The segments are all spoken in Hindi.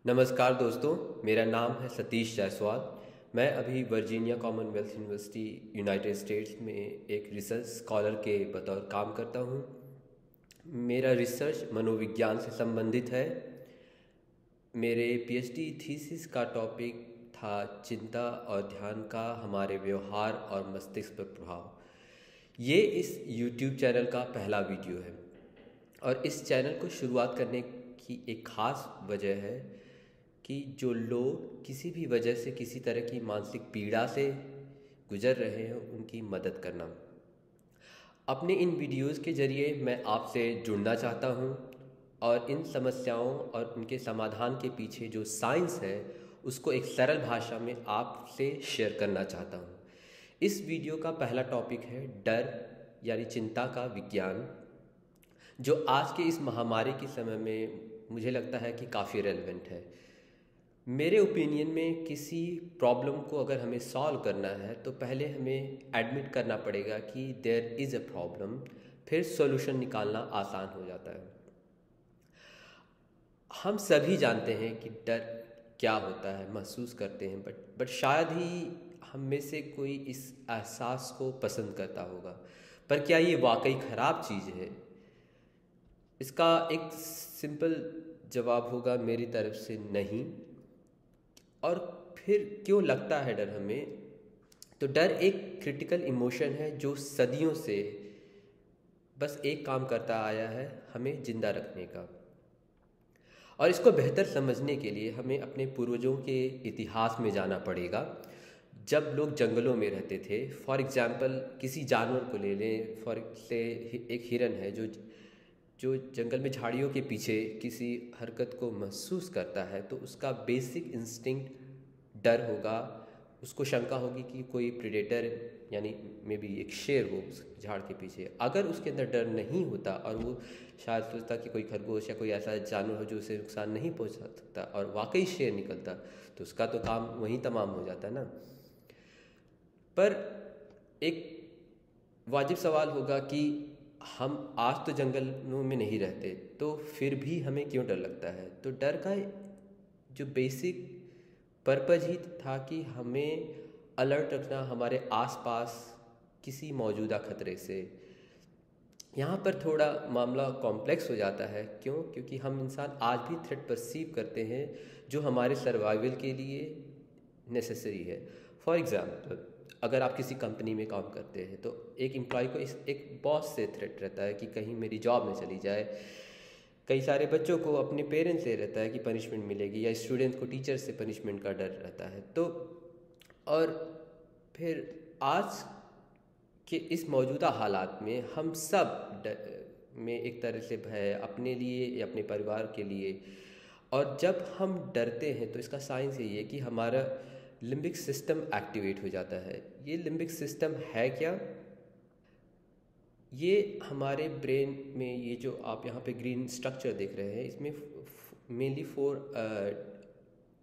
नमस्कार दोस्तों, मेरा नाम है सतीश जायसवाल। मैं अभी Virginia Commonwealth university United states में एक रिसर्च स्कॉलर के बतौर काम करता हूँ। मेरा रिसर्च मनोविज्ञान से संबंधित है। मेरे पीएचडी थीसिस का टॉपिक था चिंता और ध्यान का हमारे व्यवहार और मस्तिष्क पर प्रभाव। ये इस यूट्यूब चैनल का पहला वीडियो है और इस चैनल को शुरुआत करने की एक ख़ास वजह है कि जो लोग किसी भी वजह से किसी तरह की मानसिक पीड़ा से गुजर रहे हैं उनकी मदद करना। अपने इन वीडियोज़ के ज़रिए मैं आपसे जुड़ना चाहता हूँ और इन समस्याओं और उनके समाधान के पीछे जो साइंस है उसको एक सरल भाषा में आपसे शेयर करना चाहता हूँ। इस वीडियो का पहला टॉपिक है डर यानी चिंता का विज्ञान, जो आज के इस महामारी के समय में मुझे लगता है कि काफ़ी रेलेवेंट है। मेरे ओपिनियन में किसी प्रॉब्लम को अगर हमें सॉल्व करना है तो पहले हमें एडमिट करना पड़ेगा कि देयर इज़ अ प्रॉब्लम, फिर सॉल्यूशन निकालना आसान हो जाता है। हम सभी जानते हैं कि डर क्या होता है, महसूस करते हैं, बट शायद ही हम में से कोई इस एहसास को पसंद करता होगा। पर क्या ये वाकई ख़राब चीज़ है? इसका एक सिंपल जवाब होगा मेरी तरफ से नहीं। और फिर क्यों लगता है डर हमें? तो डर एक क्रिटिकल इमोशन है जो सदियों से बस एक काम करता आया है, हमें जिंदा रखने का। और इसको बेहतर समझने के लिए हमें अपने पूर्वजों के इतिहास में जाना पड़ेगा। जब लोग जंगलों में रहते थे, फॉर एग्ज़ाम्पल किसी जानवर को ले लें, फॉर से एक हिरन है जो जो जंगल में झाड़ियों के पीछे किसी हरकत को महसूस करता है, तो उसका बेसिक इंस्टिंक्ट डर होगा। उसको शंका होगी कि कोई प्रेडेटर यानी मे बी एक शेर हो उस झाड़ के पीछे। अगर उसके अंदर डर नहीं होता और वो शायद सोचता कि कोई खरगोश या कोई ऐसा जानवर हो जो उसे नुकसान नहीं पहुंचा सकता और वाकई शेर निकलता, तो उसका तो काम वहीं तमाम हो जाता ना। पर एक वाजिब सवाल होगा कि हम आज तो जंगलों में नहीं रहते, तो फिर भी हमें क्यों डर लगता है? तो डर का जो बेसिक पर्पज ही था कि हमें अलर्ट रखना हमारे आसपास किसी मौजूदा खतरे से। यहाँ पर थोड़ा मामला कॉम्प्लेक्स हो जाता है। क्यों? क्योंकि हम इंसान आज भी थ्रेट परसीव करते हैं जो हमारे सर्वाइवल के लिए नेसेसरी है। फॉर एग्ज़ाम्पल, अगर आप किसी कंपनी में काम करते हैं तो एक एम्प्लॉय को एक बॉस से थ्रेट रहता है कि कहीं मेरी जॉब न चली जाए। कई सारे बच्चों को अपने पेरेंट्स से रहता है कि पनिशमेंट मिलेगी, या स्टूडेंट्स को टीचर से पनिशमेंट का डर रहता है। तो और फिर आज के इस मौजूदा हालात में हम सब में एक तरह से भय अपने लिए या अपने परिवार के लिए। और जब हम डरते हैं तो इसका साइंस यही है कि हमारा लिम्बिक सिस्टम एक्टिवेट हो जाता है। ये लिम्बिक सिस्टम है क्या? ये हमारे ब्रेन में, ये जो आप यहाँ पे ग्रीन स्ट्रक्चर देख रहे हैं, इसमें मेनली 4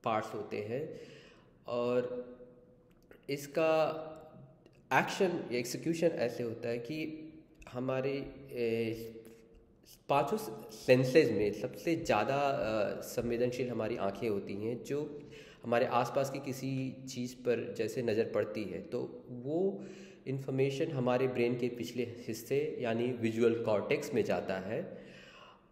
पार्ट्स होते हैं और इसका एक्शन या एग्जीक्यूशन ऐसे होता है कि हमारे पांचों सेंसेस में सबसे ज़्यादा संवेदनशील हमारी आंखें होती हैं। जो हमारे आसपास की किसी चीज़ पर जैसे नज़र पड़ती है तो वो इन्फॉर्मेशन हमारे ब्रेन के पिछले हिस्से यानी विजुअल कॉर्टेक्स में जाता है।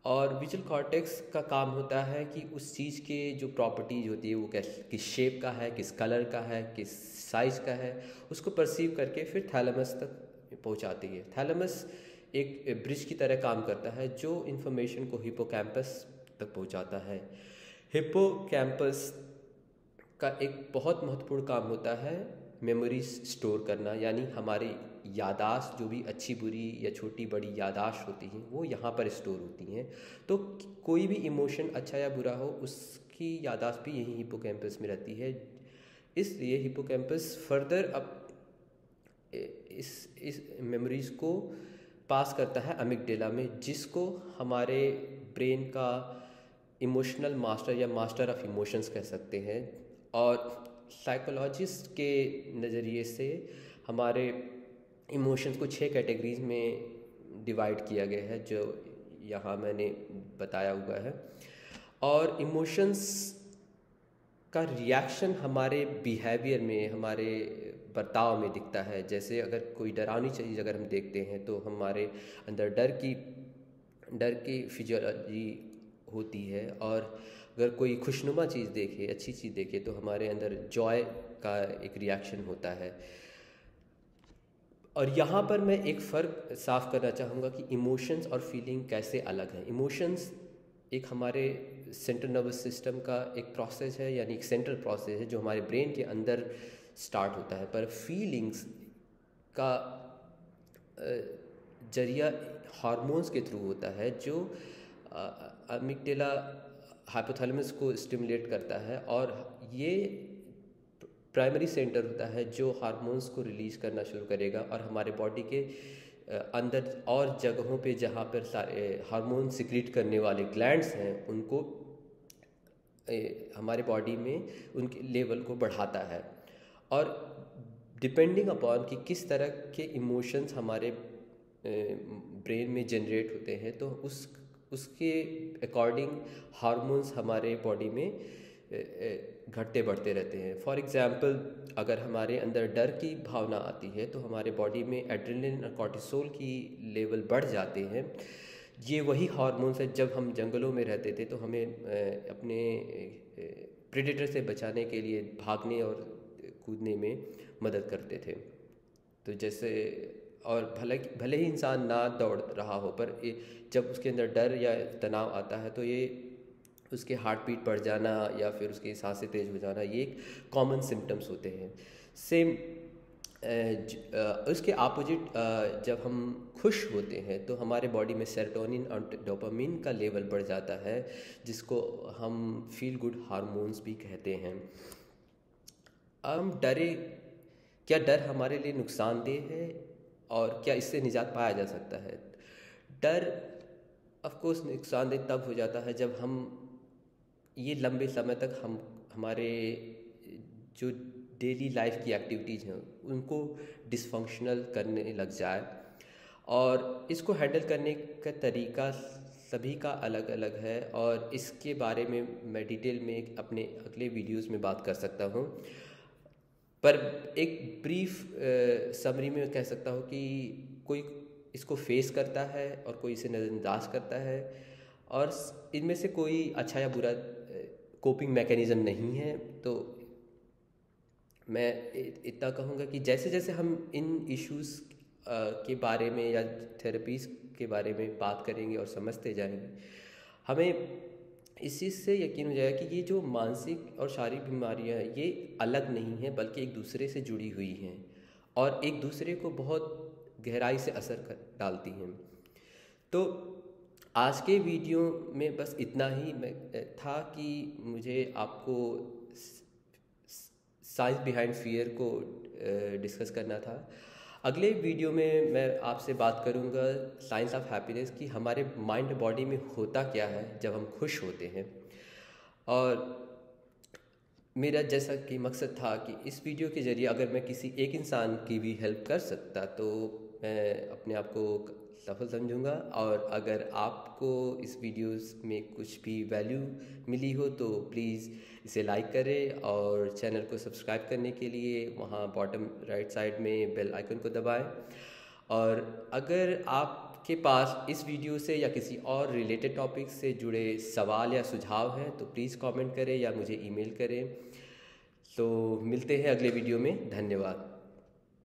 और विजुअल कॉर्टेक्स का काम होता है कि उस चीज़ के जो प्रॉपर्टीज होती है वो किस शेप का है, किस कलर का है, किस साइज़ का है, उसको परसीव करके फिर थैलेमस तक पहुंचाती है। थैलेमस एक ब्रिज की तरह काम करता है जो इन्फॉर्मेशन को हिप्पोकैम्पस तक पहुंचाता है। हिप्पोकैम्पस का एक बहुत महत्वपूर्ण काम होता है मेमोरीज स्टोर करना, यानी हमारी यादाश्त जो भी अच्छी बुरी या छोटी बड़ी यादाश्त होती हैं वो यहाँ पर स्टोर होती हैं। तो कोई भी इमोशन अच्छा या बुरा हो उसकी यादाश्त भी यहीं हिप्पोकैम्पस में रहती है। इसलिए हिप्पोकैम्पस फर्दर अब इस मेमोरीज को पास करता है अमिगडाला में, जिसको हमारे ब्रेन का इमोशनल मास्टर या मास्टर ऑफ इमोशंस कह सकते हैं। और साइकोलॉजिस्ट के नज़रिए से हमारे इमोशंस को 6 कैटेगरीज में डिवाइड किया गया है, जो यहाँ मैंने बताया हुआ है। और इमोशंस का रिएक्शन हमारे बिहेवियर में, हमारे बर्ताव में दिखता है। जैसे अगर कोई डरावनी चीज़ अगर हम देखते हैं तो हमारे अंदर डर की फिजियोलॉजी होती है, और अगर कोई खुशनुमा चीज़ देखे, अच्छी चीज़ देखे, तो हमारे अंदर जॉय का एक रिएक्शन होता है। और यहाँ पर मैं एक फ़र्क साफ करना चाहूँगा कि इमोशंस और फीलिंग कैसे अलग हैं। इमोशंस एक हमारे सेंट्रल नर्वस सिस्टम का एक प्रोसेस है, यानी एक सेंट्रल प्रोसेस है जो हमारे ब्रेन के अंदर स्टार्ट होता है। पर फीलिंग्स का जरिया हार्मोन्स के थ्रू होता है, जो अमिगडाला हाइपोथैलेमस को स्टिमुलेट करता है, और ये प्राइमरी सेंटर होता है जो हार्मोन्स को रिलीज़ करना शुरू करेगा, और हमारे बॉडी के अंदर और जगहों पे जहाँ पर सारे हार्मोन सिक्रीट करने वाले ग्लैंड्स हैं उनको हमारे बॉडी में उनके लेवल को बढ़ाता है। और डिपेंडिंग अपॉन कि किस तरह के इमोशंस हमारे ब्रेन में जनरेट होते हैं, तो उसके अकॉर्डिंग हार्मोन्स हमारे बॉडी में घटते बढ़ते रहते हैं। फॉर एग्ज़ाम्पल, अगर हमारे अंदर डर की भावना आती है तो हमारे बॉडी में एड्रेनलिन और कॉर्टिसोल की लेवल बढ़ जाते हैं। ये वही हार्मोन्स है, जब हम जंगलों में रहते थे तो हमें अपने प्रेडेटर से बचाने के लिए भागने और कूदने में मदद करते थे। तो जैसे, और भले ही इंसान ना दौड़ रहा हो, पर जब उसके अंदर डर या तनाव आता है तो ये उसके हार्ट बीट बढ़ जाना या फिर उसकी सांसें तेज़ हो जाना, ये एक कॉमन सिम्टम्स होते हैं। सेम उसके अपोजिट, जब हम खुश होते हैं तो हमारे बॉडी में सेरोटोनिन और डोपामिन का लेवल बढ़ जाता है, जिसको हम फील गुड हार्मोन्स भी कहते हैं। हम क्या डर हमारे लिए नुकसानदेह है, और क्या इससे निजात पाया जा सकता है? डर ऑफ कोर्स नुकसानदेह तब हो जाता है जब हम ये लंबे समय तक हमारे जो डेली लाइफ की एक्टिविटीज़ हैं उनको डिसफंक्शनल करने लग जाए। और इसको हैंडल करने का तरीका सभी का अलग अलग है, और इसके बारे में मैं डिटेल में अपने अगले वीडियोस में बात कर सकता हूँ। पर एक ब्रीफ समरी में कह सकता हूँ कि कोई इसको फेस करता है और कोई इसे नज़रअंदाज करता है, और इनमें से कोई अच्छा या बुरा कोपिंग मैकेनिज़्म नहीं है। तो मैं इतना कहूँगा कि जैसे जैसे हम इन इश्यूज़ के बारे में या थेरेपीज़ के बारे में बात करेंगे और समझते जाएंगे, हमें इस चीज़ से यकीन हो जाएगा कि ये जो मानसिक और शारीरिक बीमारियां हैं ये अलग नहीं हैं, बल्कि एक दूसरे से जुड़ी हुई हैं और एक दूसरे को बहुत गहराई से असर डालती हैं। तो आज के वीडियो में बस इतना ही था कि मुझे आपको साइंस बिहाइंड फियर को डिस्कस करना था। अगले वीडियो में मैं आपसे बात करूंगा साइंस ऑफ हैप्पीनेस, कि हमारे माइंड बॉडी में होता क्या है जब हम खुश होते हैं। और मेरा जैसा कि मकसद था कि इस वीडियो के ज़रिए अगर मैं किसी एक इंसान की भी हेल्प कर सकता तो मैं अपने आप को सफल समझूंगा। और अगर आपको इस वीडियोस में कुछ भी वैल्यू मिली हो तो प्लीज़ इसे लाइक करें, और चैनल को सब्सक्राइब करने के लिए वहाँ बॉटम राइट साइड में बेल आइकन को दबाएं। और अगर आपके पास इस वीडियो से या किसी और रिलेटेड टॉपिक से जुड़े सवाल या सुझाव हैं तो प्लीज़ कमेंट करें या मुझे ईमेल करें। तो मिलते हैं अगले वीडियो में। धन्यवाद।